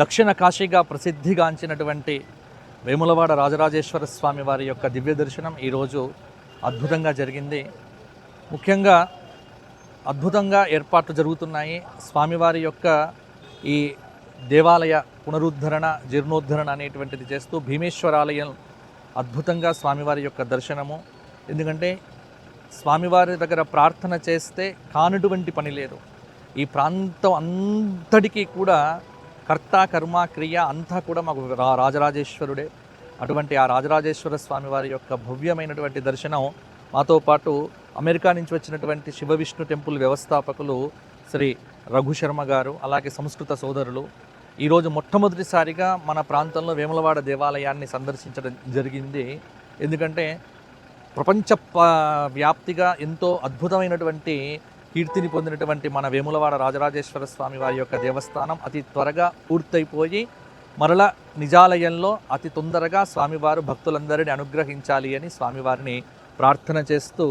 దక్షిణ కాశీగా ప్రసిద్ధిగాంచినటువంటి వేములవాడ రాజరాజేశ్వర స్వామి వారి యొక్క దివ్య దర్శనం ఈరోజు అద్భుతంగా జరిగింది. ముఖ్యంగా అద్భుతంగా ఏర్పాట్లు జరుగుతున్నాయి. స్వామివారి యొక్క ఈ దేవాలయ పునరుద్ధరణ జీర్ణోద్ధరణ అనేటువంటిది చేస్తూ భీమేశ్వరాలయం అద్భుతంగా స్వామివారి యొక్క దర్శనము. ఎందుకంటే స్వామివారి దగ్గర ప్రార్థన చేస్తే కానటువంటి పని లేదు. ఈ ప్రాంతం అంతటికీ కూడా కర్త కర్మ క్రియ అంతా కూడా మాకు రాజరాజేశ్వరుడే. అటువంటి ఆ రాజరాజేశ్వర స్వామి వారి యొక్క భవ్యమైనటువంటి దర్శనం మాతో పాటు అమెరికా నుంచి వచ్చినటువంటి శివ విష్ణు టెంపుల్ వ్యవస్థాపకులు శ్రీ రఘుశర్మ గారు, అలాగే సంస్కృత సోదరులు ఈరోజు మొట్టమొదటిసారిగా మన ప్రాంతంలో వేములవాడ దేవాలయాన్ని సందర్శించడం జరిగింది. ఎందుకంటే ప్రపంచ వ్యాప్తిగా ఎంతో అద్భుతమైనటువంటి కీర్తిని పొందినటువంటి మన వేములవాడ రాజరాజేశ్వర స్వామి వారి యొక్క దేవస్థానం అతి త్వరగా పూర్తయిపోయి మరలా నిజాలయంలో అతి తొందరగా స్వామివారు భక్తులందరినీ అనుగ్రహించాలి అని స్వామివారిని ప్రార్థన చేస్తూ,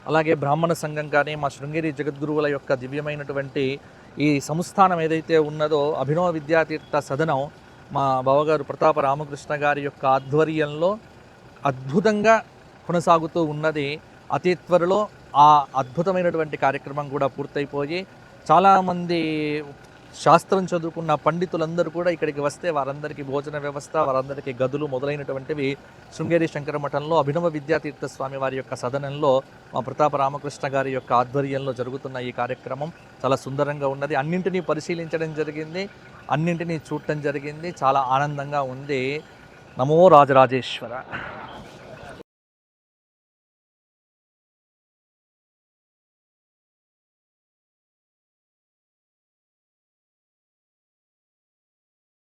అలాగే బ్రాహ్మణ సంఘం కానీ మా శృంగేరి జగద్గురువుల యొక్క దివ్యమైనటువంటి ఈ సంస్థానం ఏదైతే ఉన్నదో అభినవ విద్యాతీర్థ సదనం మా బావగారు ప్రతాప రామకృష్ణ గారి యొక్క ఆధ్వర్యంలో అద్భుతంగా కొనసాగుతూ ఉన్నది. అతి త్వరలో ఆ అద్భుతమైనటువంటి కార్యక్రమం కూడా పూర్తయిపోయి చాలామంది శాస్త్రం చదువుకున్న పండితులందరూ కూడా ఇక్కడికి వస్తే వారందరికీ భోజన వ్యవస్థ, వారందరికీ గదులు మొదలైనటువంటివి శృంగేరి శంకర మఠంలో అభినవ విద్యాతీర్థ స్వామి వారి యొక్క సదనంలో మా ప్రతాప రామకృష్ణ గారి యొక్క ఆధ్వర్యంలో జరుగుతున్న ఈ కార్యక్రమం చాలా సుందరంగా ఉన్నది. అన్నింటినీ పరిశీలించడం జరిగింది, అన్నింటినీ చూడటం జరిగింది. చాలా ఆనందంగా ఉంది. నమో రాజరాజేశ్వర.